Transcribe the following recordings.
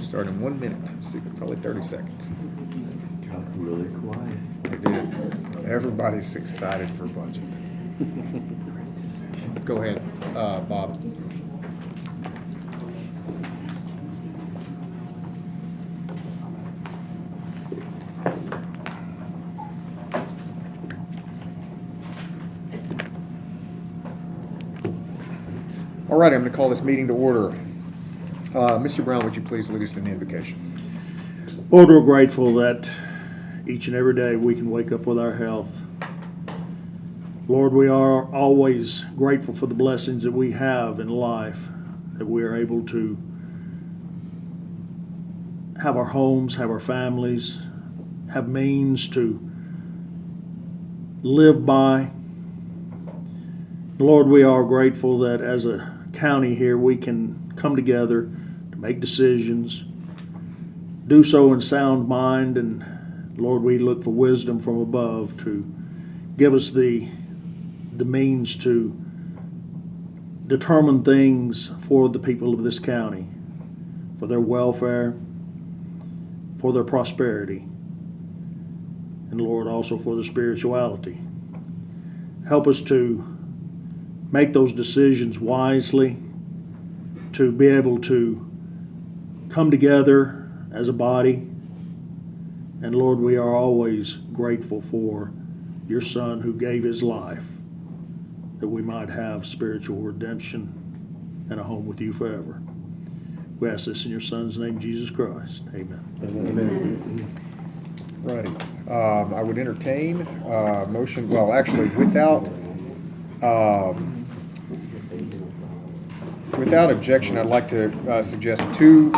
start in 1 minute, probably 30 seconds. Got really quiet. It did. Everybody's excited for budget. Go ahead, Bob. All right, I'm going to call this meeting to order. Mr. Brown, would you please lead us in the invocation? Lord, we're grateful that each and every day we can wake up with our health. Lord, we are always grateful for the blessings that we have in life, that we are able to have our homes, have our families, have means to live by. Lord, we are grateful that as a county here we can come together to make decisions, do so in sound mind, and Lord, we look for wisdom from above to give us the means to determine things for the people of this county, for their welfare, for their prosperity, and Lord, also for their spirituality. Help us to make those decisions wisely, to be able to come together as a body. And Lord, we are always grateful for your Son who gave his life that we might have spiritual redemption and a home with you forever. We ask this in your Son's name, Jesus Christ. Amen. Amen. Righty. I would entertain motion, well, actually, without objection, I'd like to suggest two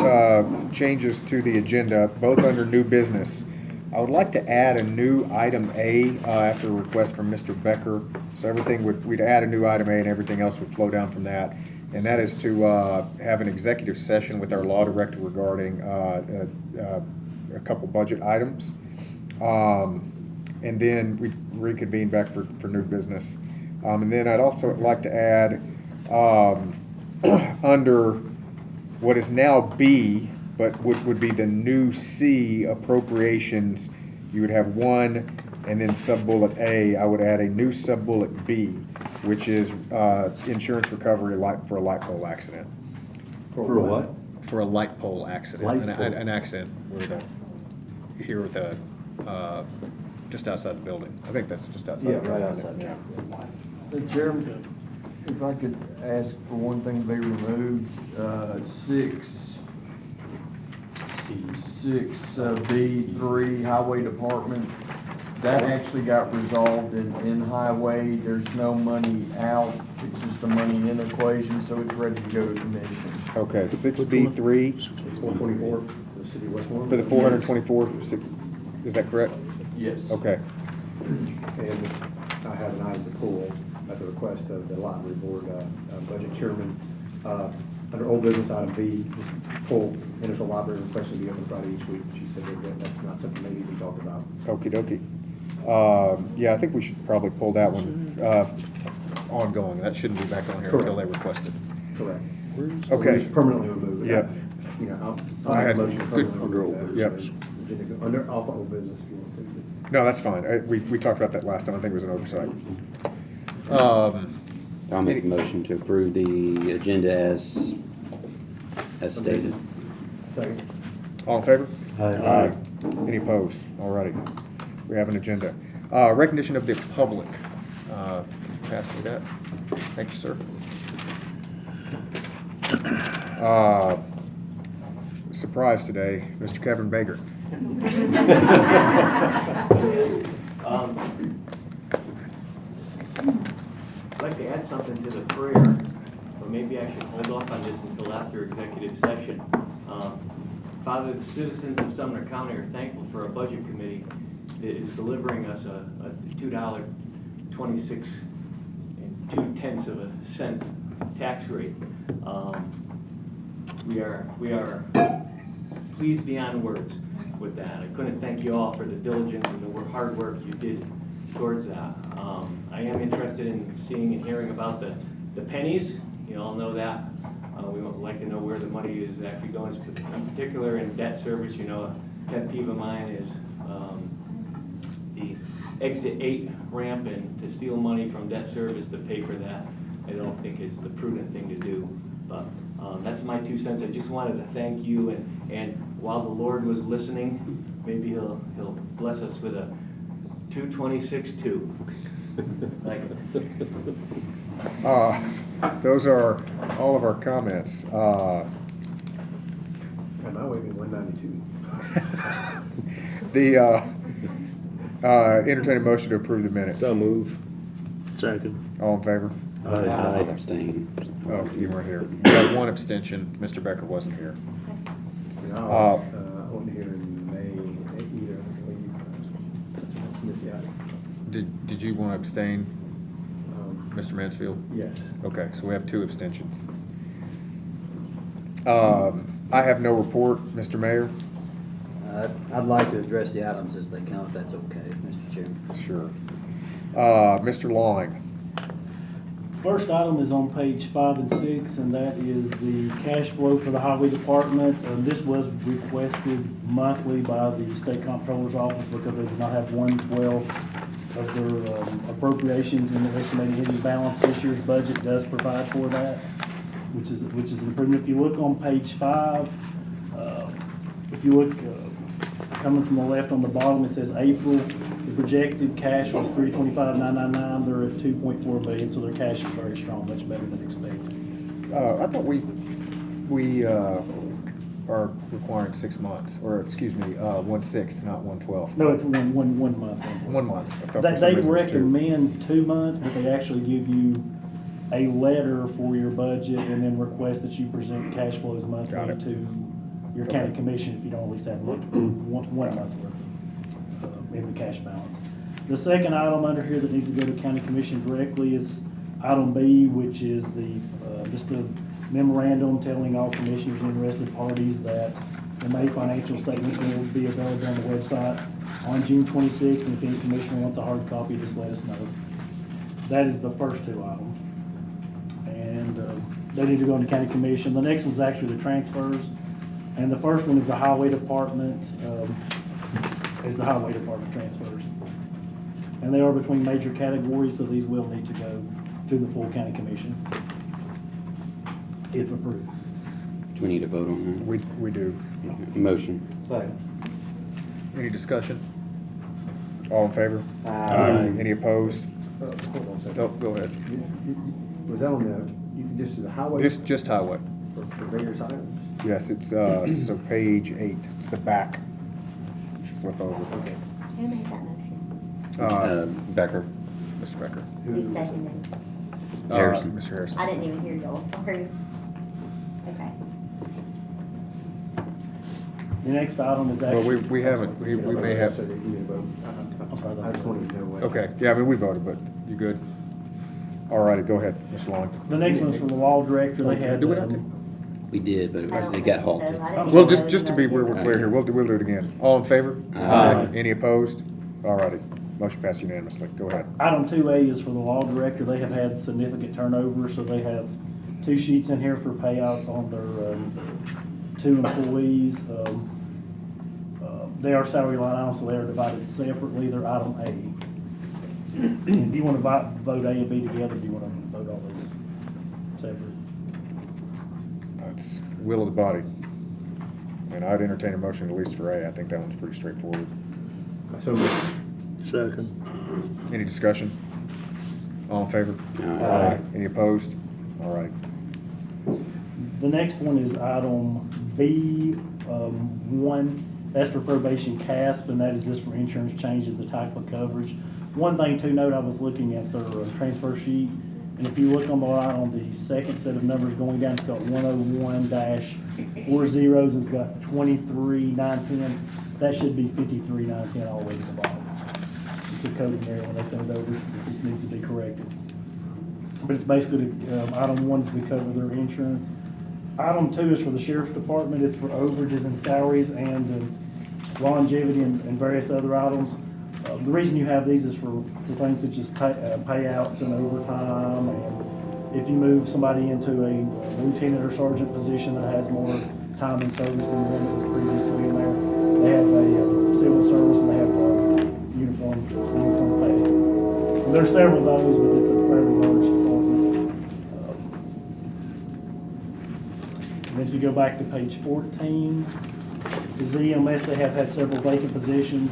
changes to the agenda, both under new business. I would like to add a new item A after a request from Mr. Becker. So we'd add a new item A and everything else would flow down from that. And that is to have an executive session with our law director regarding a couple budget items. And then we reconvene back for new business. And then I'd also like to add under what is now B, but would be the new C, appropriations, you would have one, and then sub-bullet A, I would add a new sub-bullet B, which is insurance recovery for a light pole accident. For what? For a light pole accident, Light pole. an accident just outside the building. I think that's just outside. Yeah, the right building. outside. Hey, Chairman, if I could ask for one thing to be removed, 6B3 Highway Department, that actually got resolved in Highway. There's no money out, it's just a money in equation, so it's ready to go to commission. Okay, 6B3 It's 124, the city of Westmore. for the 424, is that correct? Yes. Okay. And I have an item to pull at the request of the library board budget chairman. Under old business item B, just pull initial library request to be open Friday each week. She said that that's not something maybe we talked about. Okie dokie. Yeah, I think we should probably pull that one ongoing. That shouldn't be back on here until they request it. Correct. Okay. Just permanently remove it. Yeah. You know, I I'll had make a motion to good- permanently under remove old that. business. So, Under off old business if you want to. No, that's fine. We talked about that last time. I think it was an oversight. I'll make a motion to approve the agenda as stated. Second. All in favor? Aye. Any opposed? All righty. We have an agenda. Recognition of the public. Pass through that. Thank you, sir. Surprise today, Mr. Kevin Baker. I'd like to add something to the prayer, but maybe I should hold off on this until after executive session. Father, the citizens of Sumner County are thankful for a budget committee that is delivering us a $2.26 and 2/10 of a cent tax rate. We are pleased beyond words with that. I couldn't thank you all for the diligence and the hard work you did towards that. I am interested in seeing and hearing about the pennies. You all know that. We would like to know where the money is actually going, in particular in debt service. You know, a pet peeve of mine is the exit 8 ramp, and to steal money from debt service to pay for that. I don't think it's the prudent thing to do, but that's my 2 cents. I just wanted to thank you, and while the Lord was listening, maybe he'll bless us with a 226-2. Like, Those are all of our comments. On my way to 192. Entertain a motion to approve the minutes. So move. Second. All in favor? I'll abstain. Oh, you weren't here. You got one abstention. Mr. Becker wasn't here. And I wasn't here in May either, I believe. Miss Yadi. Did you want to abstain, Mr. Mansfield? Yes. Okay, so we have 2 abstentions. I have no report, Mr. Mayor. I'd like to address the items as they come, if that's okay, Mr. Chairman. Sure. Mr. Long. First item is on page 5 and 6, and that is the cash flow for the highway department. This was requested monthly by the state comptroller's office because they did not have 1/12 of their appropriations in the estimated ending balance. This year's budget does provide for that, which is an improvement. If you look on page 5, if you look coming from the left on the bottom, it says April. The projected cash was $325,999. They're at $2.4 million, so their cash is very strong, much better than expected. I thought we are requiring 6 months, or excuse me, 1/6, not 1/12. No, it's one month. 1 month. I thought for some They reason it was 2. recommend 2 months, but they actually give you a letter for your budget and then request that you present cash flows Got monthly it. to your county commission if you don't at least have one month's worth in the cash balance. The second item under here that needs to go to county commission directly is item B, which is just the memorandum telling all commissioners and interested parties that the May financial statements will be available on the website on June 26th, and if any commissioner wants a hard copy, just let us know. That is the first 2 items. And they need to go into county commission. The next one's actually the transfers, and the first one is the highway department, transfers. And they are between major categories, so these will need to go to the full county commission if approved. Do we need to vote on We do. that? Motion. Any discussion? All in favor? Any opposed? Hold on a second. No, go ahead. Was that on just the highway? Just highway. For various items? Yes, it's, so page 8. It's the back. Flip over. Okay. Who made that motion? Becker. Mr. Becker. Who seconded? Harrison. Mr. Harrison. I didn't even hear Joel, sorry. Okay. The next item is Well, actually. we haven't, we may have, So that you need to vote. I'm sorry. I just wanted to know what. okay, yeah, I mean, we voted, but you good? All righty, go ahead, Mr. Long. The next one's for the law director. They had. Do we not do? We did, but I don't it got think so. halted. I didn't Well, know just to be, whether we're clear here, we'll do it again. All in favor? Aye. Any opposed? All righty, motion passed unanimously. Go ahead. Item 2A is for the law director. They have had significant turnover, so they have 2 sheets in here for payout on their 2 employees. They are salary line items, so they are divided separately. They're item A. And do you want to vote A and B together, or do you want to vote all those separate? It's will of the body. And I'd entertain a motion at least for A. I think that one's pretty straightforward. So, Second. Any discussion? All in favor? Aye. Any opposed? All right. The next one is item B, 1. That's for probation CASP, and that is just for insurance changes, the type of coverage. One thing to note, I was looking at their transfer sheet, and if you look on the line on the second set of numbers going down, it's got 101-4 zeros, and it's got 23,910. That should be 53,910 all the way to the bottom. It's a coding error when they send it over. It just needs to be corrected. But it's basically, item 1 is to cover their insurance. Item 2 is for the sheriff's department. It's for overages and salaries and longevity and various other items. The reason you have these is for things such as payouts and overtime and If you move somebody into a lieutenant or sergeant position that has more time in service than the one that was previously in there, they have a civil service and they have uniform pay. And there's several of those, but it's a fairly large department. And then if you go back to page 14, is the EMS, they have had several vacant positions.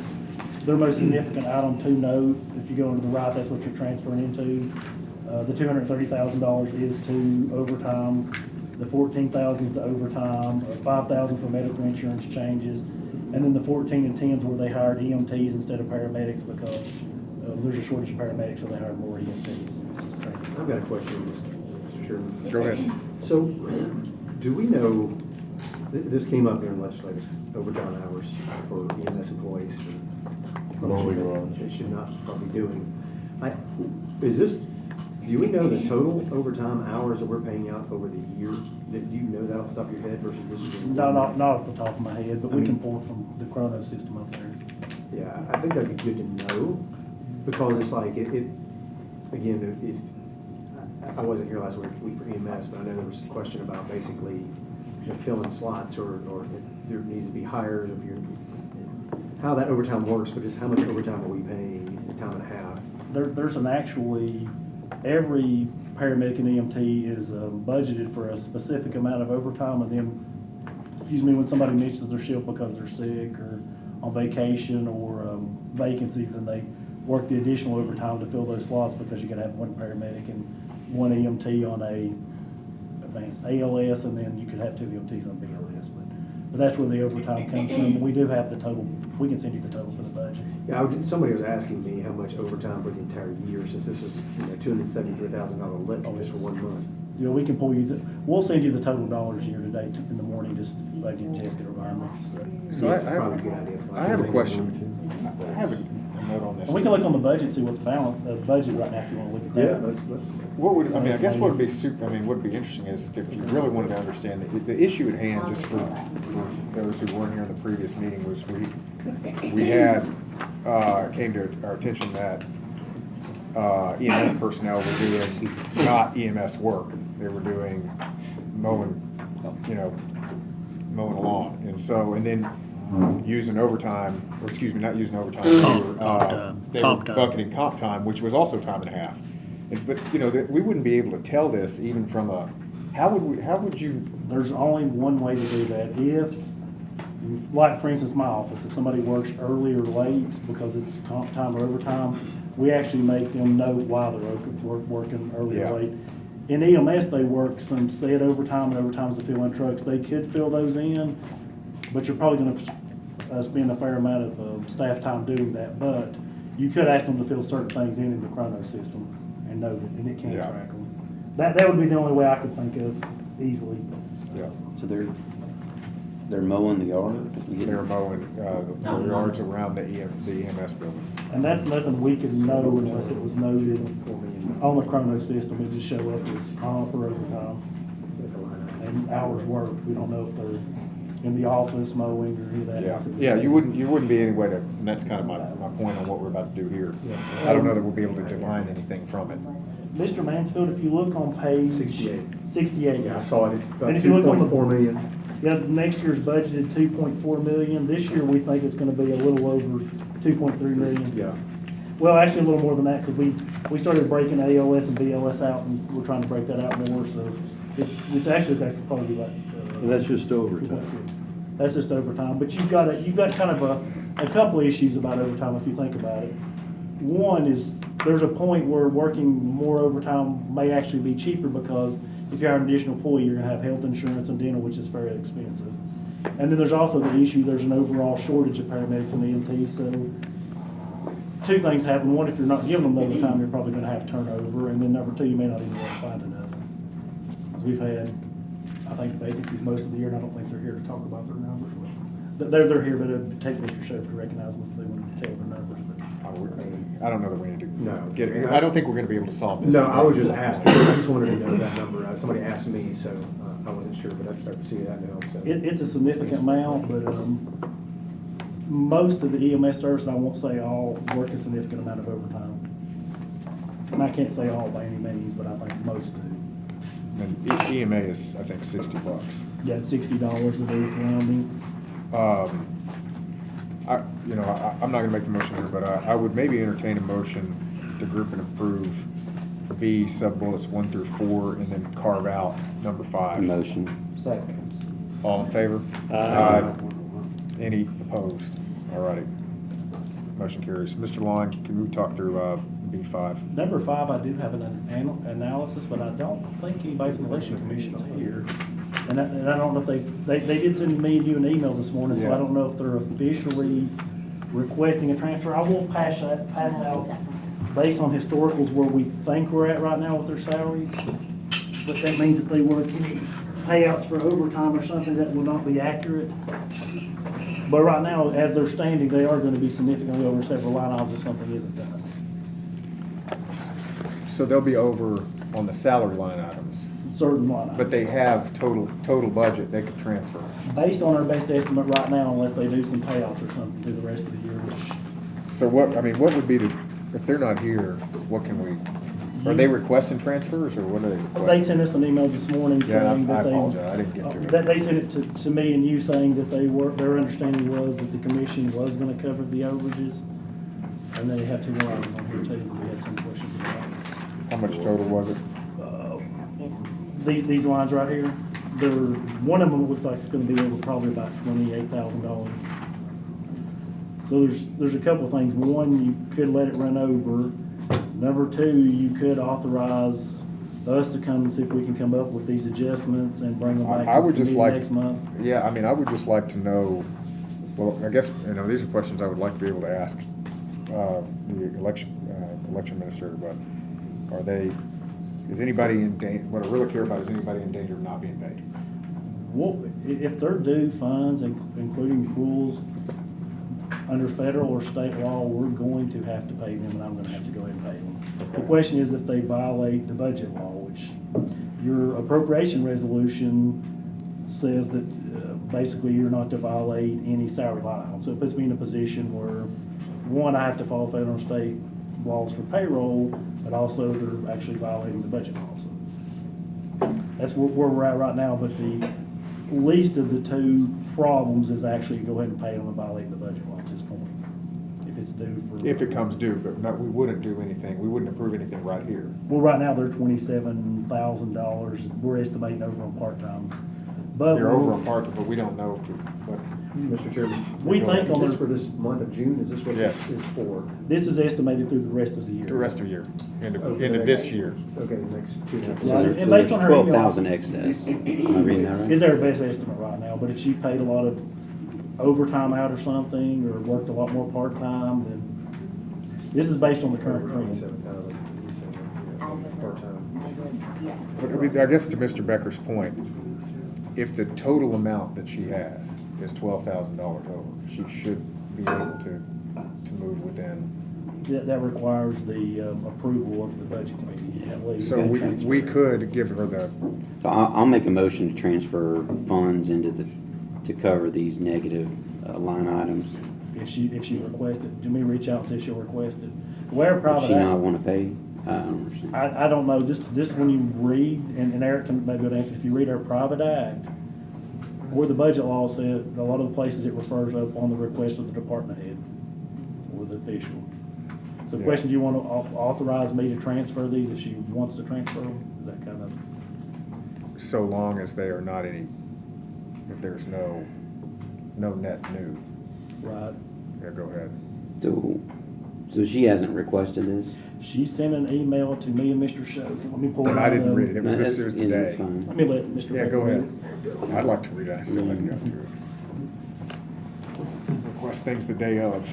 Their most significant item to note, if you go into the right, that's what you're transferring into. The $230,000 is to overtime, the $14,000 is to overtime, $5,000 for medical insurance changes, and then the 14 and 10s where they hired EMTs instead of paramedics because there's a shortage of paramedics, so they hired more EMTs. Just to transfer. I've got a question, Mr. Chairman. Go ahead. So, do we know, this came up in legislative overtime hours for EMS employees. It should not probably doing. Do we know the total overtime hours that we're paying out over the year? Do you know that off the top of your head versus this is? No, not off the top of my head, but we can pull from the Chrono system up there. Yeah, I think that'd be good to know, because it's like, again, if, I wasn't here last week for EMS, but I know there was a question about basically filling slots or if there needs to be hires, if you're, how that overtime works, but just how much overtime are we paying in time and a half? There's an actually, every paramedic and EMT is budgeted for a specific amount of overtime, and then, usually when somebody misses their shift because they're sick or on vacation or vacancies, then they work the additional overtime to fill those slots, because you gotta have one paramedic and one EMT on a advanced ALS, and then you could have two EMTs on BLS, but that's where the overtime comes from. We do have the total, we can send you the total for the budget. Yeah, somebody was asking me how much overtime for the entire year, since this is, $273,000 lift just for 1 month. Yeah, we can pull you, we'll send you the total dollars here today in the morning, just if I get Jessica to remind me. So Probably a good idea. I have a question. I have a note on this. And we can look on the budget, see what's balanced, the budget right now, if you wanna look at that. Yeah, let's. What would, I mean, I guess what would be would be interesting is if you really wanted to understand the issue at hand, just for those who weren't here in the previous meeting, was we had, came to our attention that EMS personnel were doing not EMS work. They were doing mowing a lawn. And so, and then using overtime, or excuse me, not using overtime, they were bucketing comp time, which was also time and a half. But, we wouldn't be able to tell this even from how would you? There's only one way to do that. If, like for instance, my office, if somebody works early or late because it's comp time or overtime, we actually make them know why they're working early or late. In EMS, they work some said overtime, and overtimes to fill in trucks. They could fill those in, but you're probably gonna spend a fair amount of staff time doing that. But you could ask them to fill certain things in the Chrono system and note it, and it can track them. That would be the only way I could think of easily. Yeah. So they're mowing the yard? They're mowing the yards around the EMS buildings. And that's nothing we could know unless it was noted on the Chrono system. It just show up as comp or overtime and hours worked. We don't know if they're in the office mowing or any of that. Yeah, you wouldn't be any way to, and that's kind of my point on what we're about to do here. I don't know that we'll be able to divine anything from it. Mr. Mansfield, if you look on page 68. Yeah, I saw it. It's about And if you look on the 2.4 million. Yeah, next year's budgeted 2.4 million. This year, we think it's gonna be a little over 2.3 million. Yeah. Well, actually, a little more than that, because we started breaking ALS and BLS out, and we're trying to break that out more, so it's actually probably be like. And that's just overtime. 2.6. That's just overtime, but you've got kind of a couple of issues about overtime if you think about it. One is, there's a point where working more overtime may actually be cheaper, because if you hire an additional employee, you're gonna have health insurance and dental, which is very expensive. And then there's also the issue, there's an overall shortage of paramedics and EMTs, so two things happen. One, if you're not giving them the overtime, you're probably gonna have turnover, and then number two, you may not even be able to find enough. 'Cause we've had, I think, vacancies most of the year, and I don't think they're here to talk about their numbers. They're here, but it'd take Mr. Sheriff to recognize them if they want to tell their numbers. I don't know that we need to No. get it. I don't think we're going to be able to solve this. No, today. I was just asking. I just wanted to know that number. Somebody asked me, so I wasn't sure, but I see that now. So. It's a significant amount, but most of the EMS services, I won't say all, work a significant amount of overtime. And I can't say all by any means, but I think most do. And EMA is, I think, $60. Yeah, it's $60 a day rounding. I'm not gonna make the motion here, but I would maybe entertain a motion to group and approve V sub-bullets 1 through 4, and then carve out number 5. Motion. Second. All in favor? Aye. Any opposed? All righty. Motion carries. Mr. Long, can we talk through B5? Number 5, I do have an analysis, but I don't think anybody from the election commission's here. And I don't know if they did send me and you an email this morning, so Yeah. I don't know if they're officially requesting a transfer. I will pass out, based on historicals, where we think we're at right now with their salaries. But that means if they want to give payouts for overtime or something, that will not be accurate. But right now, as they're standing, they are going to be significantly over several line items if something isn't done. So they'll be over on the salary line items, Certain line items. but they have total budget they could transfer. Based on our best estimate right now, unless they do some payouts or something through the rest of the year, which, So what would be if they're not here, what can we, are they requesting transfers, or what are they they requesting? sent us an email this morning Yeah, saying I that they. apologize, I didn't get to it. That they sent it to me and you saying that their understanding was that the commission was gonna cover the overages. And they have 2 more items on here too, that we had some questions about. How much total was it? These lines right here, one of them looks like it's gonna be over probably about $28,000. So there's a couple of things. One, you could let it run over. Number 2, you could authorize us to come and see if we can come up with these adjustments and bring them back I would to the just meeting like, next month. yeah, I would just like to know, well, I guess, these are questions I would like to be able to ask the election administrator, but is anybody in danger, what I really care about is anybody in danger of not being paid? Well, if they're due funds, including rules under federal or state law, we're going to have to pay them, and I'm gonna have to go ahead and pay them. The question is if they violate the budget law, which your appropriation resolution says that basically you're not to violate any salary line item. So it puts me in a position where, one, I have to follow federal and state laws for payroll, but also they're actually violating the budget laws. That's where we're at right now, but the least of the 2 problems is actually go ahead and pay them and violate the budget law at this point, if it's due for. If it comes due, but no, we wouldn't do anything, we wouldn't approve anything right here. Well, right now, they're $27,000, we're estimating over on part-time. But You're over on part, but we don't know what. Mr. Chairman. We think Is on this the- for this month of June? Is this what Yes. this is for? this is estimated through the rest of the year. The rest of the year, into Okay. this year. Okay, the next 2.5 So Right. there's And based on her email- 12,000 excess. Am I reading that right? Is our best estimate right now, but if she paid a lot of overtime out or something, or worked a lot more part-time, then this is based on the current trend. 27,000, part-time. Yeah. But I guess to Mr. Becker's point, if the total amount that she has is $12,000 over, she should be able to move within. That requires the approval of the budget committee at least. So we could give her the, So I'll make a motion to transfer funds to cover these negative line items. If she requested, do me reach out and see if she'll request it. Where Does private she not act, want to pay? I don't understand. I don't know, just when you read, and Eric can maybe answer, if you read our private act, where the budget law said, a lot of the places it refers up on the request of the department head or the official. So the Yeah. question, do you want to authorize me to transfer these if she wants to transfer them? Is that kind of, so long as they are not any, if there's no net new. right? Yeah, go ahead. So she hasn't requested this? She sent an email to me and Mr. Show. Let me pull it But out. I didn't read it, it was That's- this yeah, that's today. fine. Let me let Mr. Yeah, Becker go read ahead. it. I'd like to read it, I still haven't got to it. Request things the day of.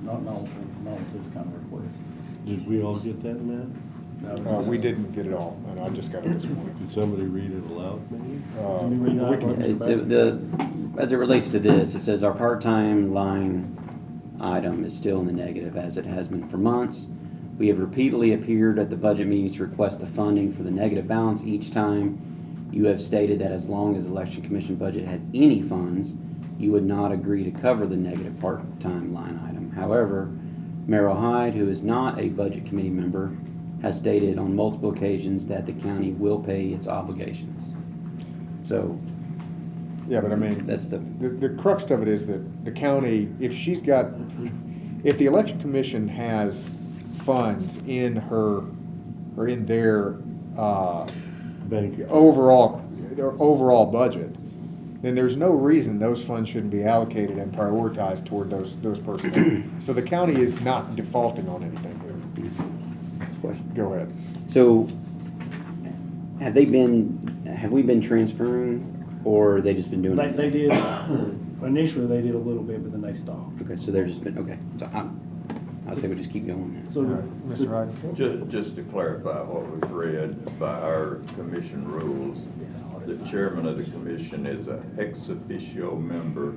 Not with this kind of request. Did we all get that, Matt? We didn't get it all, and I just got it this morning. Did somebody read it aloud, maybe? Can you read We that? can- As it relates to this, it says our part-time line item is still in the negative as it has been for months. We have repeatedly appeared at the budget meetings to request the funding for the negative balance. Each time you have stated that as long as the election commission budget had any funds, you would not agree to cover the negative part-time line item. However, Merrill Hyde, who is not a budget committee member, has stated on multiple occasions that the county will pay its obligations. So Yeah, but I mean, that's the crux of it is that the county, if the election commission has funds in her, or in their, Bank. their overall budget, then there's no reason those funds shouldn't be allocated and prioritized toward those personnel. So the county is not defaulting on anything here. Go ahead. So, have we been transferring, or they just been doing it? They did, initially they did a little bit, but then they stopped. Okay, so they're just been, okay. So I say we just keep going then. So Mr. Hyde? Just to clarify what was read by our commission rules, the chairman of the commission is a ex officio member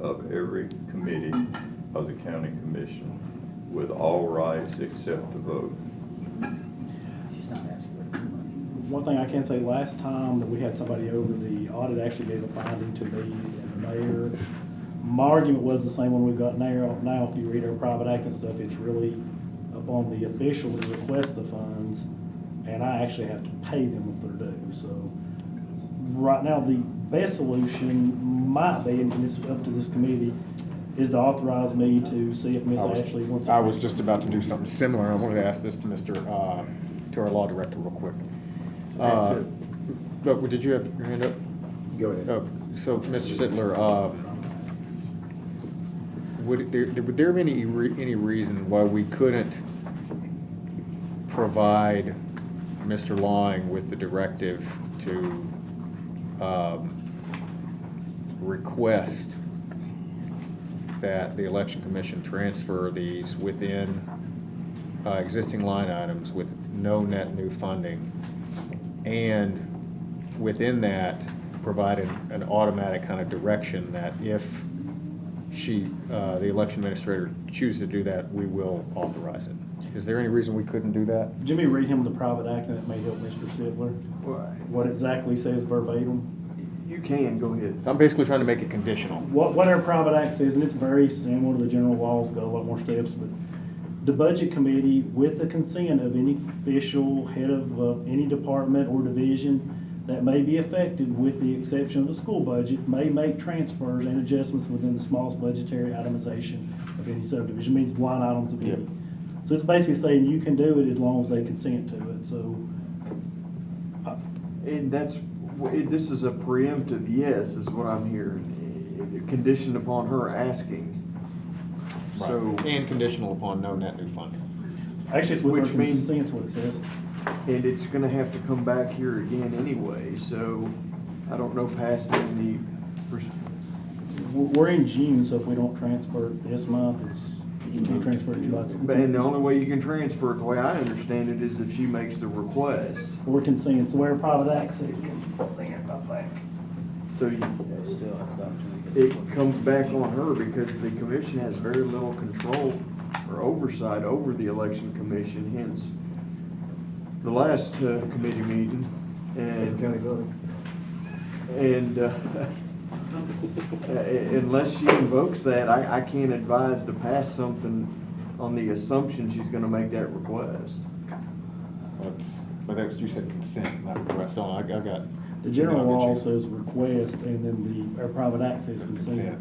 of every committee of the county commission with all rights except to vote. She's not asking for money. one thing I can say, last time that we had somebody over, the audit actually gave a finding to me and the mayor. My argument was the same one we've got now. Now, if you read our private act and stuff, it's really upon the official to request the funds, and I actually have to pay them if they're due. So right now, the best solution might be, and it's up to this committee, is to authorize me to see if Ms. Ashley wants to. I was just about to do something similar. I wanted to ask this to to our law director real quick. But did you have your hand up? Go ahead. So, Mr. Sittler, would there be any reason why we couldn't provide Mr. Lawing with the directive to request that the election commission transfer these within existing line items with no net new funding, and within that provide an automatic kind of direction that if the election administrator chooses to do that, we will authorize it? Is there any reason we couldn't do that? Jimmy, read him the private act, and it may help Mr. Sittler. What exactly says verbatim? You can, go ahead. I'm basically trying to make it conditional. What our private act says, and it's very similar to the general laws, got a lot more steps, but the budget committee, with the consent of any official, head of any department or division that may be affected, with the exception of the school budget, may make transfers and adjustments within the smallest budgetary itemization of any subdivision, means line items of any. Yep. So it's basically saying you can do it as long as they consent to it, so. And this is a preemptive yes, is what I'm hearing, conditioned upon her asking. So, And conditional upon no net new funding. Actually, it's with Which her means- consent, what it says. and it's gonna have to come back here again anyway, so I don't know past any, We're in June, so if we don't transfer it this month, you can't transfer it July. and the only way you can transfer it, the way I understand it, is if she makes the request. Or consent, so where private act says. So Still, it's up to it comes back on her because the commission has very little control or oversight over the election commission, hence the last committee meeting. Same county building. And unless she invokes that, I can't advise to pass something on the assumption she's gonna make that request. But that's, you said consent, not request. So I got. The general I'll get law you. says request, and then our private act says consent.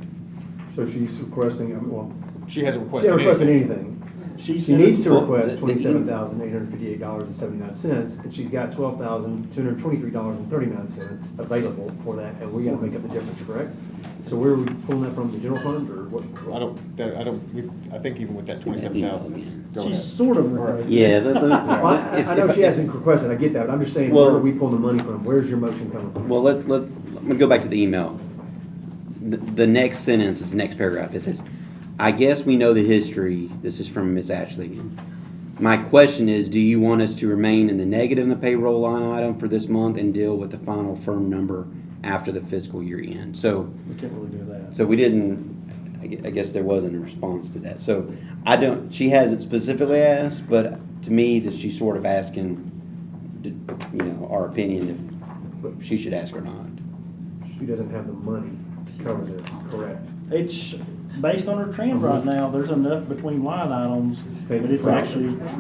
So she's requesting, well, She hasn't she requested hasn't requested anything. anything. She She needs to Well, request the- $27,858.79, and she's got $12,223.39 available for that, and we gotta make up the difference, correct? So where are we pulling that from, the general fund, or what? I think even with that 27,000. Go She's ahead. sort of requested. Yeah. Well, I know she hasn't requested, I get that, but I'm just saying, where Well- are we pulling the money from? Where's your motion coming from? Well, let me go back to the email. The next sentence is the next paragraph. It says, I guess we know the history. This is from Ms. Ashley again. My question is, do you want us to remain in the negative in the payroll line item for this month and deal with the final firm number after the fiscal year end? So, We can't really do that. we didn't, I guess there wasn't a response to that. So she hasn't specifically asked, but to me, that she's sort of asking, our opinion if she should ask or not. She doesn't have the money to cover this, correct? It's, based on her trend right now, there's enough between line items that it's actually. You got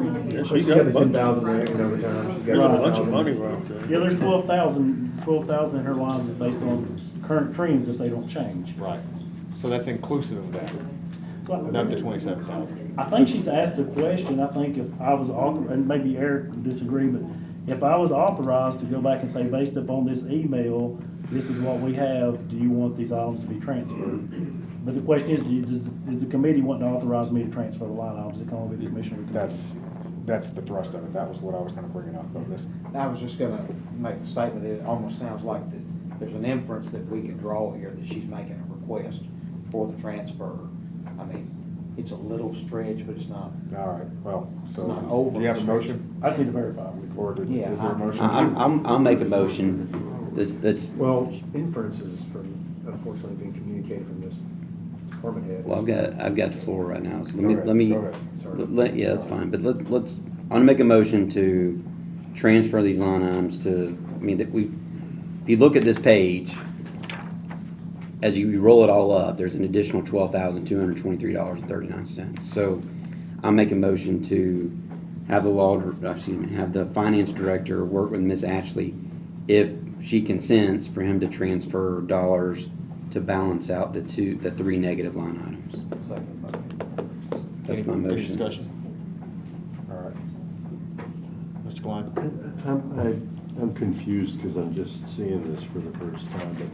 the 10,000 there in overtime. You There's got a bunch of 10,000. money right there. Yeah, there's 12,000 in her lines is based on current trends if they don't change. Right. So that's inclusive of that, So not the 27,000. I think she's asked a question, I think if I was and maybe Eric would disagree, but if I was authorized to go back and say, based upon this email, this is what we have, do you want these items to be transferred? But the question is, does the committee want to authorize me to transfer the line items? It can only be the commissioner. That's the thrust of it. That was what I was kind of bringing up on this. I was just gonna make the statement that it almost sounds like that there's an inference that we can draw here that she's making a request for the transfer. I mean, it's a little stretch, but it's not. All right, well, so, It's not over. do you have a motion? I just need to verify with you. Or Yeah, is there a motion? I'll make a motion. This, Well, inferences from, unfortunately, being communicated from this department head. well, I've got the floor right now, so Go ahead, let me, go ahead. Sorry. yeah, that's fine, but let's, I'm gonna make a motion to transfer these line items to, I mean, if you look at this page, as you roll it all up, there's an additional $12,223.39. So I'll make a motion to have have the finance director work with Ms. Ashley if she consents for him to transfer dollars to balance out the three negative line items. That's my Any motion. discussion? All right. Mr. Klein? I'm confused because I'm just seeing this for the first time, but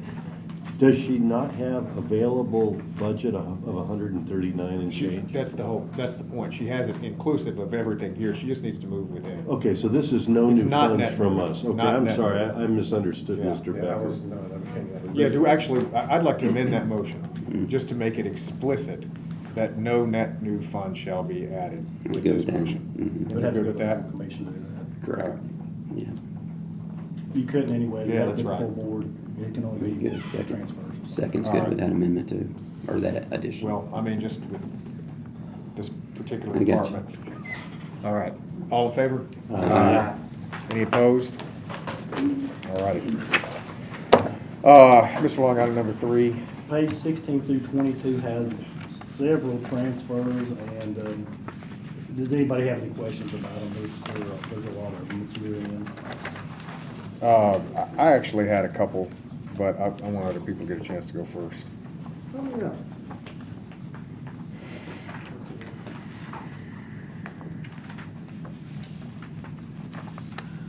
does she not have available budget of 139 and change? That's the point. She has it inclusive of everything here. She just needs to move within. Okay, so this is no It's new not funds net from new. us. Okay, Not I'm net sorry, new. I misunderstood Yeah. Mr. Yeah, I Becker. was not understanding that. I'd like to amend that motion, just to make it explicit that no net new fund shall be added with Good this with that. motion. Mhm. It would have to Good go with to the that? full commission to do that. Correct. Yeah. You couldn't anyway. Yeah, that's right. Full board, it can only be Good. Second. transfers. Second's All good right. with that amendment too, or that addition. Well, I mean, just with this particular I got you. department. All right. All in favor? Aye. Any opposed? All righty. Mr. Long, item number 3. Page 16 through 22 has several transfers, and does anybody have any questions about them? There's a lot of them this year in. I actually had a couple, but I want other people to get a chance to go first. Oh, yeah.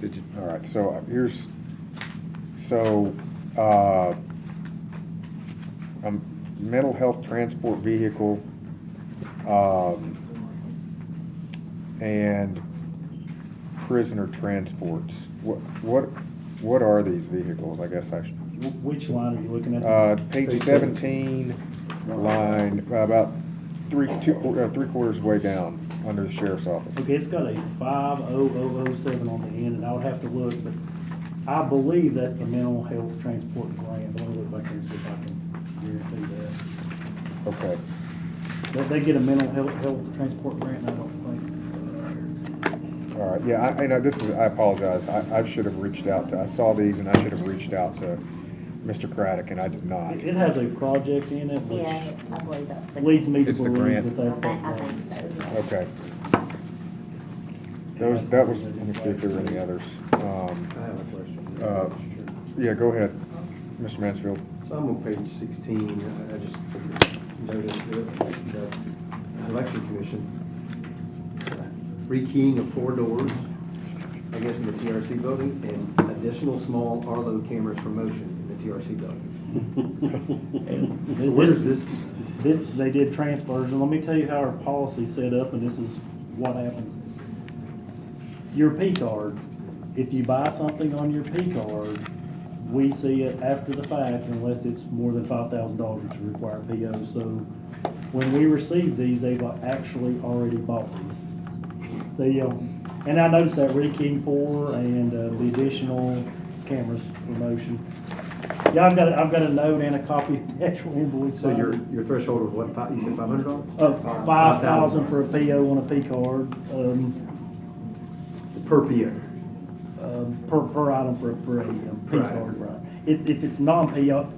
Did you, all right, so a mental health transport vehicle, and prisoner transports. What are these vehicles? I guess I should. Which line are you looking at? Page 17, line, about three quarters way down under the sheriff's office. Okay, it's got a 50007 on the end, and I would have to look, but I believe that's the mental health transport grant. Let me look back here and see if I can guarantee Okay. that. They get a mental health transport grant, and I don't think. All right, yeah, I apologize. I should have reached out I saw these and I should have reached out to Mr. Craddock, and I did not. It has a project in it, which Yeah, I believe that's the. leads me to It's the believe grant. that that's I that grant. think so, yeah. Okay. Let me see if there were any others. I have a question. Mr. Chair. Yeah, go ahead, Mr. Mansfield. So I'm on page 16, I just noticed the election commission, rekeying of 4 doors, I guess in the TRC building, and additional small Arlo cameras for motion in the TRC building. So where is this? They did transfers, and let me tell you how our policy's set up, and this is what happens. Your P card, if you buy something on your P card, we see it after the fact unless it's more than $5,000, which require a PO. So when we receive these, they've actually already bought these. And I noticed that rekeying 4 and the additional cameras for motion. Yeah, I've got a note and a copy of the actual invoice. So your threshold was what, you said $500? Of 5,000 for a PO on a P card, Per PO. per item for a P Right. card, right. If it's non-P card,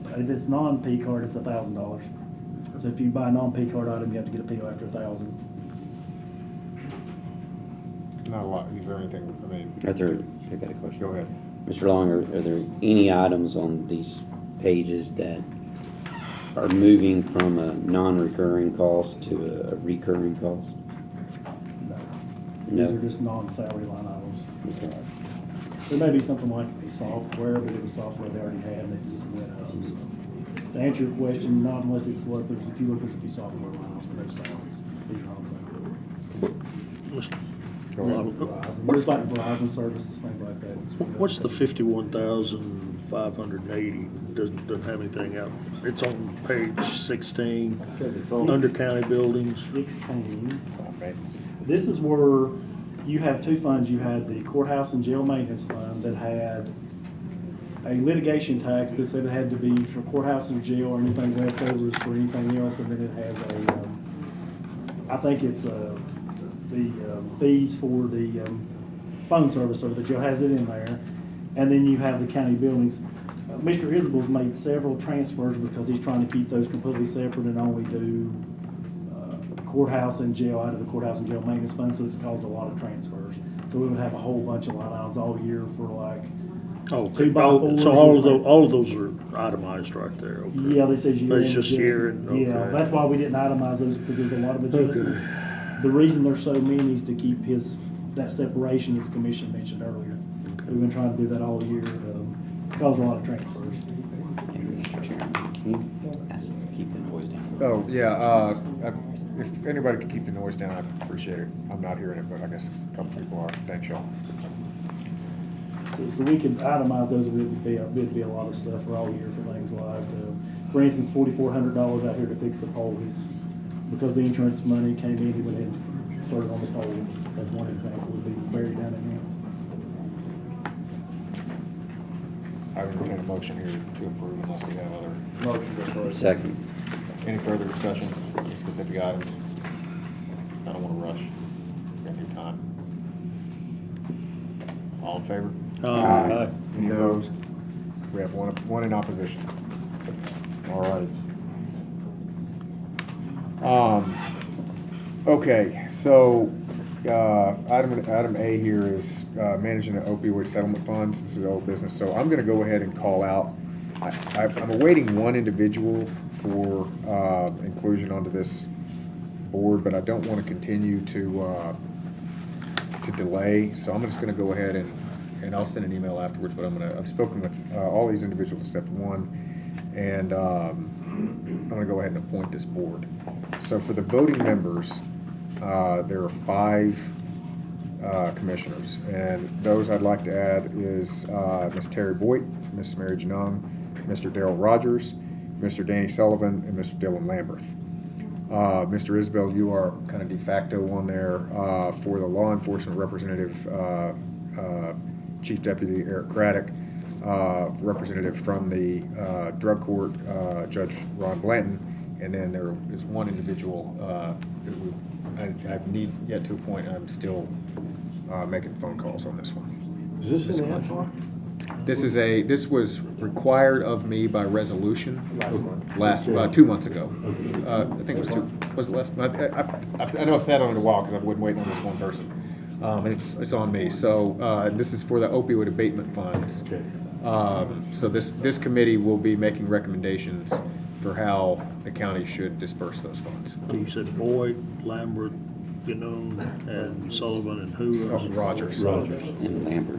it's $1,000. So if you buy a non-P card item, you have to get a PO after 1,000. Not a lot. Is there anything, I mean, I got a question. go ahead. Mr. Long, are there any items on these pages that are moving from a non-recurring cost to a recurring cost? No. No. These are just non-salary line items. Okay. There may be something like a software, but it's a software they already had, and they just went up. So to answer your question, not unless it's what there's, if you look, there's a few software lines, but no salaries. These are on salary. Go ahead. Verizon. There's like Verizon services, things like that. What's the 51,580? Doesn't have anything out. It's on page 16, under county buildings. 16. It's on maintenance. This is where you have two funds. You had the courthouse and jail maintenance fund that had a litigation tax that said it had to be for courthouse and jail, or anything left over is for anything else, and then it has a, I think it's the fees for the phone service, so the jail has it in there. And then you have the county buildings. Mr. Isabel's made several transfers because he's trying to keep those completely separate and only do courthouse and jail out of the courthouse and jail maintenance fund, so it's caused a lot of transfers. So we would have a whole bunch of line items all year for like Oh, 2x4s. so all of those are itemized right there. Okay. Yeah, they said year. It's just year and, Yeah, okay. that's why we didn't itemize those, because there's a lot of adjustments. The reason there's so many is to keep that separation that the commission mentioned earlier. We've been trying to do that all year, caused a lot of transfers. Mr. Chairman, can you keep the noise down? Oh, yeah, if anybody could keep the noise down, I'd appreciate it. I'm not hearing it, but I guess a couple people are. Thanks, y'all. So we could itemize those, it'd be a lot of stuff for all year for things like, for instance, $4,400 out here to fix the pole. Because the insurance money came in, he went ahead and started on the pole. As one example, would be buried down in I would entertain a motion here to approve unless we have other. Motion to approve. Second. Any further discussion, on specific items? I don't want to rush. We've got any time. All in favor? Aye. Any opposed? We have one in opposition. All right. Okay, so, item A here is, managing the opioid settlement funds. This is old business, so I'm gonna go ahead and call out, I'm awaiting one individual for, inclusion onto this board, but I don't wanna continue to delay, so I'm just gonna go ahead and I'll send an email afterwards, but I've spoken with, all these individuals except one, and, I'm gonna go ahead and appoint this board. So for the voting members, there are 5 commissioners, and those I'd like to add is Ms. Terry Boyd, Ms. Mary Janung, Mr. Darrell Rogers, Mr. Danny Sullivan, and Mr. Dylan Lamberth. Mr. Isbell, you are kind of de facto on there for the law enforcement representative, Chief Deputy Eric Craddock, representative from the drug court, Judge Ron Blanton, and then there is one individual who I need yet to appoint. I'm still making phone calls on this one. Is this an ad hoc? This was required of me by resolution last, 2 months ago. I think it was it last, I know I've sat on it a while because I've been waiting on this one person. And it's on me. So, this is for the opioid abatement funds. Okay. So this committee will be making recommendations for how the county should disperse those funds. You said Boyd, Lambert, and Sullivan, and who? Oh, Rogers. And Lambert.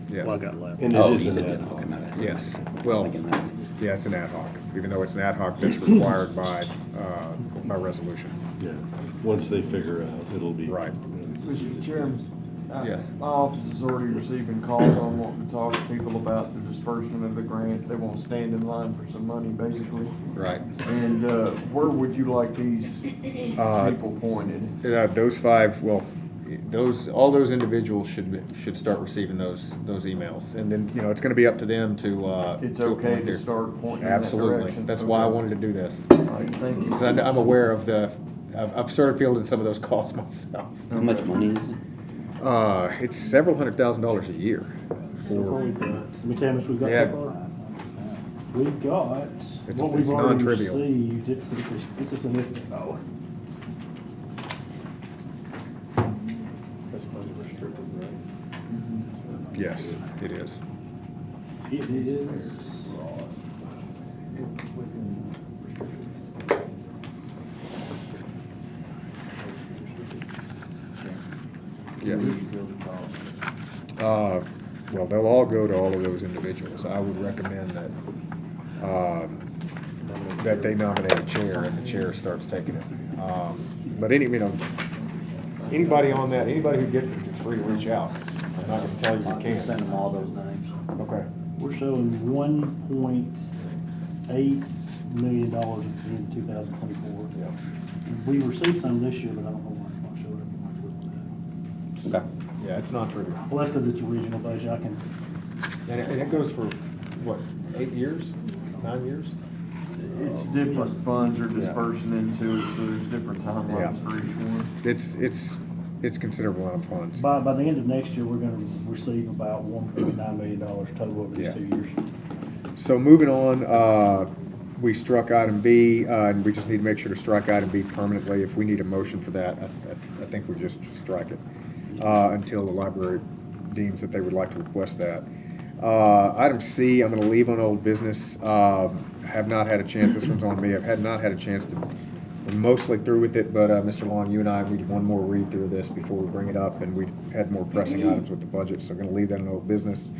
Yeah. Well, I got Lambert. And Oh, it you is said an ad that. hoc. Okay, my bad. Yes. I was Well, thinking last name. yeah, it's an ad hoc, even though it's an ad hoc that's required by resolution. Yeah, once they figure out, it'll be. Right. Mr. Chairman, Yes. my office is already receiving calls on wanting to talk to people about the disbursement of the grant. They won't stand in line for some money, basically. Right. And where would you like these people pointed? Those 5, well, all those individuals should start receiving those emails, and then it's going to be up to them to. It's to okay appoint to their- start pointing in that Absolutely. direction? That's why I Okay. wanted to do this. All right, thank you. Because I'm aware of I've sort of fielded some of those calls myself. How much money is it? It's several $100,000 a year. Let me tell you how much we've got Yeah. so far. We've got, what we've it's already non-trivial. received, it's a significant dollar. That's budget restricted, right? Yes, it is. It is, Yes. Well, they'll all go to all of those individuals. I would recommend that they nominate a chair and the chair starts taking it. But anybody on that, anybody who gets it is free to reach out. I'm not gonna tell you I'll you just send can't. them all those names. Okay. we're showing $1.8 million at the end of 2024. Yeah. We received some this year, but I don't know why it's not showing up. Okay. Yeah, it's not trivial. Well, that's because it's original budget. I can, And it goes for, what, 8 years, 9 years? It's different funds are dispersing into it, so there's different timelines for each one. It's considerable amount of funds. by the end of next year, we're gonna receive about $1.9 million total over these Yeah. 2 years. So moving on, we struck item B, and we just need to make sure to strike item B permanently. If we need a motion for that, I think we just strike it until the library deems that they would like to request that. Item C, I'm going to leave on old business. Have not had a chance, this one's on me, I've not had a chance to, we're mostly through with it, but Mr. Long, you and I need one more read through this before we bring it up, and we've had more pressing items with the budget, so I'm going to leave that in old business.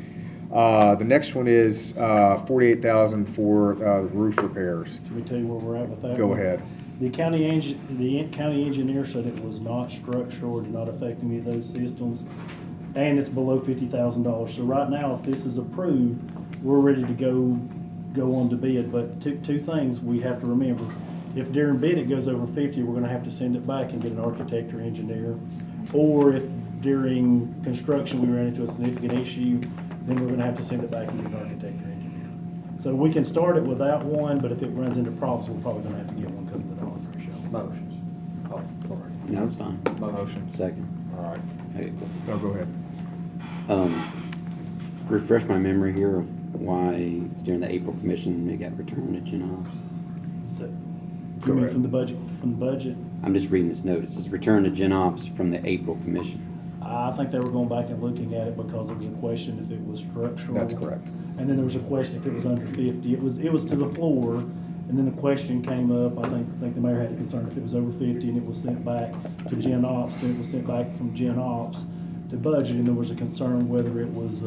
The next one is $48,000 for roof repairs. Can we tell you where we're at with that? Go one? ahead. The county engineer said it was not structural, did not affect any of those systems, and it's below $50,000. So right now, if this is approved, we're ready to go on to bid. But two things we have to remember. If during bid it goes over 50, we're gonna have to send it back and get an architect or engineer. Or if during construction we ran into a significant issue, then we're gonna have to send it back and get an architect or engineer. So we can start it without one, but if it runs into problems, we're probably gonna have to get one because of the dollar threshold. Motions. Oh, sorry. No, it's fine. Motion. Second. All right. Okay, No, go ahead. refresh my memory here of why during the April commission it got returned to gen ops. You mean ahead. from the budget? I'm just reading this note. It says return to gen ops from the April commission. I think they were going back and looking at it because there was a question if it was structural. That's correct. And then there was a question if it was under 50. It was to the floor, and then the question came up, I think the mayor had a concern if it was over 50, and it was sent back to gen ops, and it was sent back from gen ops to budget, and there was a concern whether it was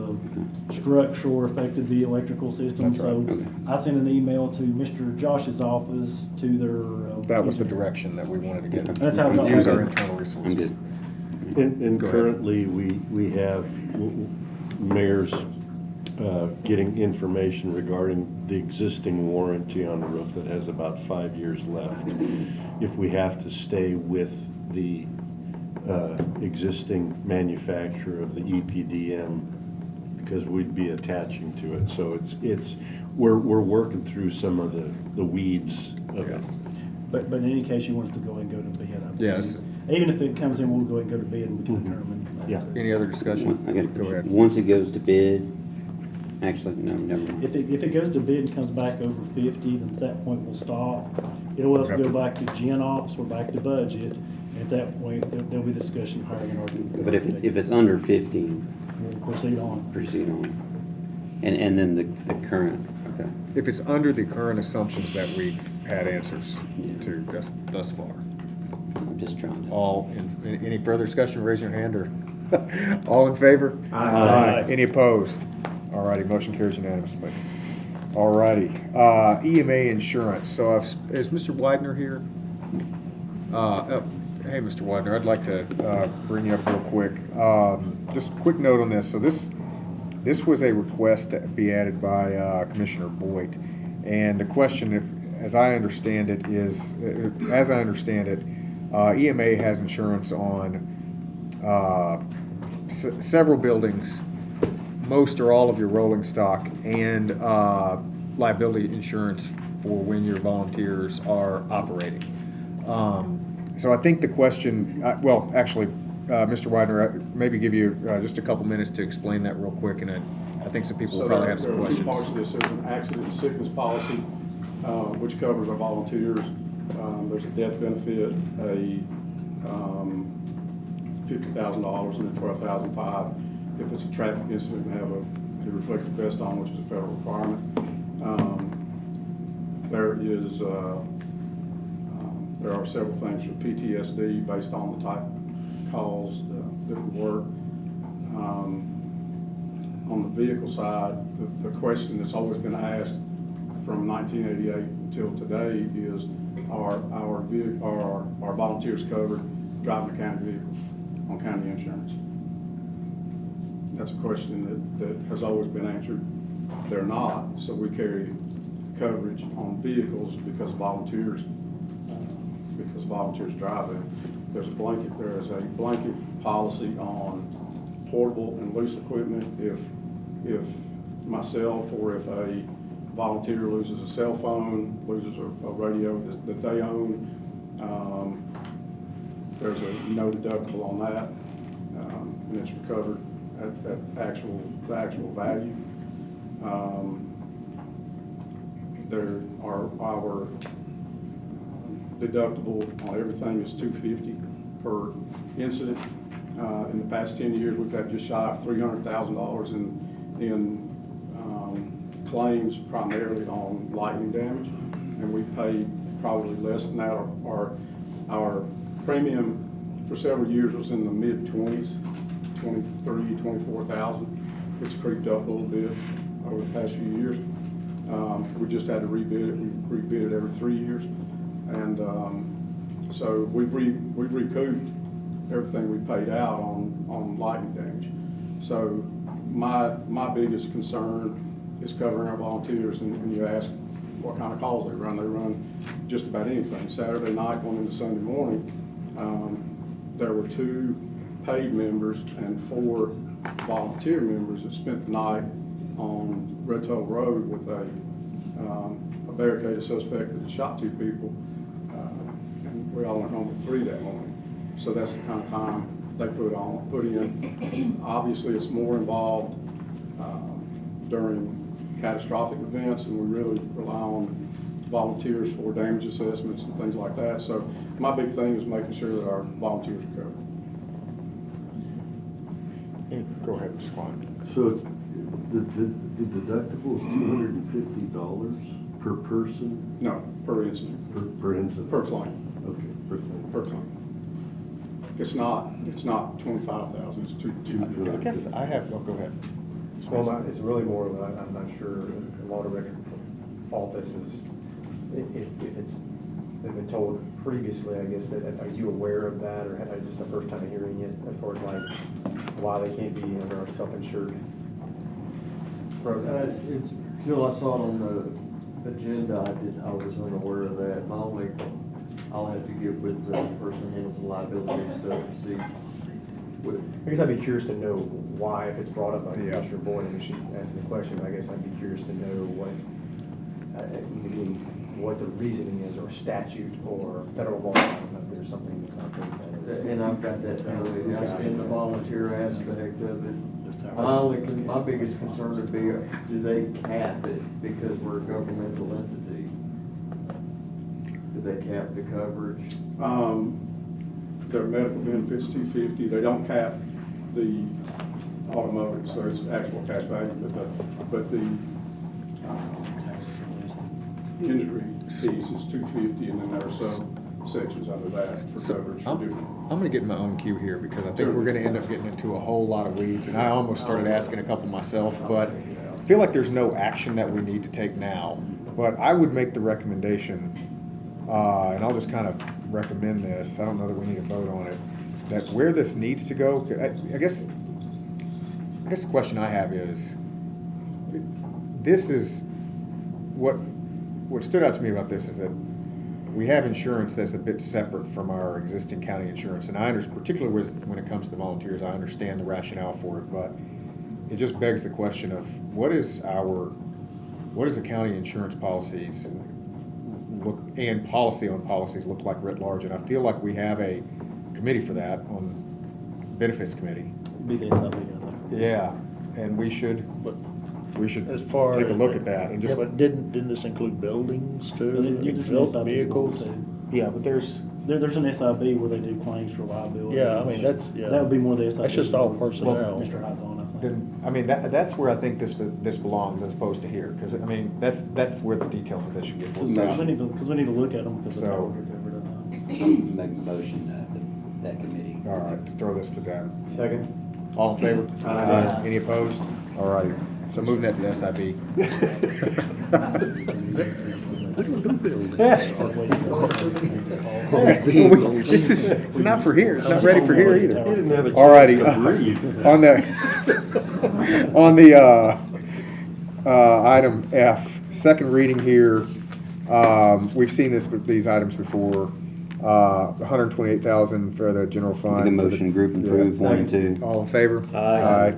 structural or affected the electrical system. That's right. So Okay. I sent an email to Mr. Josh's office to their. That was the engineer. direction that we wanted to get. That's how it got Use back. our internal resources. I'm good. And Go ahead. currently, we have mayors getting information regarding the existing warranty on the roof that has about 5 years left. If we have to stay with the existing manufacturer of the EPDM, because we'd be attaching to it. So we're working through some of the weeds of it. But in any case, you want us to go ahead and go to bid. I believe. Yes. Even if it comes in, we'll go ahead and go to bid and we can determine. Yeah. Any other discussion? I got a Go question. ahead. Once it goes to bid, actually, no, never mind. If it goes to bid and comes back over 50, then at that point we'll stop. It'll also go back to gen ops, we're back to budget. At that point, there'll be discussion of hiring an architect. But if it's under 50, We'll proceed on. proceed on. And then the current, okay. If it's under the current assumptions that we've had answers Yeah. to thus far. I'm just trying to. Any further discussion, raise your hand, or all in favor? Aye. Any opposed? All righty, motion carries unanimously. All righty, EMA insurance. So is Mr. Widener here? Hey, Mr. Widener, I'd like to bring you up real quick. Just a quick note on this. So this was a request to be added by Commissioner Boyd. And the question, as I understand it, EMA has insurance on several buildings, most or all of your rolling stock, and liability insurance for when your volunteers are operating. So I think the question, Mr. Widener, maybe give you just a couple minutes to explain that real quick, and I think some people So will probably there have some are two questions. parts of this. There's an accident and sickness policy, which covers our volunteers. There's a death benefit, a $50,000 and a $12,500 if it's a traffic incident and have a reflective vest on, which is a federal requirement. There are several things for PTSD based on the type of calls that would work. On the vehicle side, the question that's always been asked from 1988 until today is, are our volunteers covered driving a county vehicle on county insurance? That's a question that has always been answered. They're not, so we carry coverage on vehicles because volunteers drive them. There is a blanket policy on portable and loose equipment. If myself or if a volunteer loses a cell phone, loses a radio that they own, there's a no deductible on that, and it's recovered at the actual value. Our deductible on everything is $250 per incident. In the past 10 years, we've had just shy of $300,000 in claims, primarily on lightning damage, and we paid probably less than that. Our premium for several years was in the mid-20s, 23, 24,000. It's creeped up a little bit over the past few years. We just had to rebid it. We rebid it every 3 years, and so we've recouped everything we paid out on lightning damage. So my biggest concern is covering our volunteers, and you ask what kind of calls they run. They run just about anything. Saturday night going into Sunday morning, there were 2 paid members and 4 volunteer members that spent the night on Red Toll Road with a barricaded suspect that had shot 2 people, and we all went home at 3 that morning. So that's the kind of time they put in. Obviously, it's more involved during catastrophic events, and we really rely on volunteers for damage assessments and things like that. So my big thing is making sure that our volunteers are covered. Go ahead, Mr. Klein. So it's, the deductible is $250 per person? No, per incident. Per incident? Per claim. Okay, per claim. Per claim. It's not 25,000, it's two. I guess I have, go ahead. Well, it's really more of a, I'm not sure, a lot of record fault this is, if it's, they've been told previously, I guess, that, are you aware of that, or is this the first time hearing it, as far as like, why they can't be under our self-insured program? Until I saw it on the agenda, I was unaware of that. I'll have to get with the person who handles the liability stuff to see. I guess I'd be curious to know why, if it's brought up by Commissioner Boyd, and she asked the question, I guess I'd be curious to know what the reasoning is, or statute, or federal law, I don't know if there's something that's out there. And I've got that too, in the volunteer aspect of it. My biggest concern would be, do they cap it because we're a governmental entity? Do they cap the coverage? Their medical benefits $250. They don't cap the automotive, so it's actual cash value, but the injury piece is $250, and then there are some sections under that for coverage. I'm going to get in my own queue here because I think we're going to end up getting into a whole lot of weeds, and I almost started asking a couple myself, but I feel like there's no action that we need to take now. But I would make the recommendation, and I'll just kind of recommend this. I don't know that we need to vote on it. That where this needs to go, I guess the question I have is, this is what stood out to me about this is that we have insurance that's a bit separate from our existing county insurance, and I understand, particularly when it comes to volunteers, I understand the rationale for it, but it just begs the question of what is the county insurance policies look, and policy on policies look like writ large, and I feel like we have a committee for that on benefits committee. Be the something. Yeah, and we should we should As far take a as- look at that and just. Yeah, but didn't this include buildings But too? there's an Built SIB vehicles? too. Yeah, but there's, There's an SIB where they do claims for liability. Yeah, I mean, that's, yeah. That would be more the SIB. That's just all where personnel. Mr. Hyde's on, I think. then, I mean, that's where I think this belongs as opposed to here, because, I mean, that's where the details of this should get worked Because we out. need to look at them because the So- dollars are covered up. Make a motion that committee. All right, to throw this to them. Second? All in favor? Aye. Any opposed? All righty, so moving that to the SIB. We don't do buildings. This is, it's not for here, it's not ready for here either. He didn't have a All righty, chance to breathe. on the item F, second reading here, we've seen these items before. 128,000 for the general fund. Make a for the- motion, group and approve Yeah. 1 and 2. All in favor? Aye.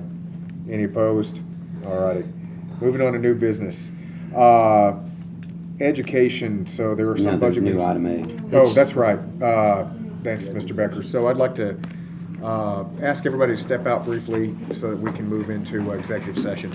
Any opposed? All righty. Moving on to new business. Education, so there were some Now there's budget new meetings. item A. Oh, that's right. Thanks, Mr. Becker. So I'd like to ask everybody to step out briefly so that we can move into executive session.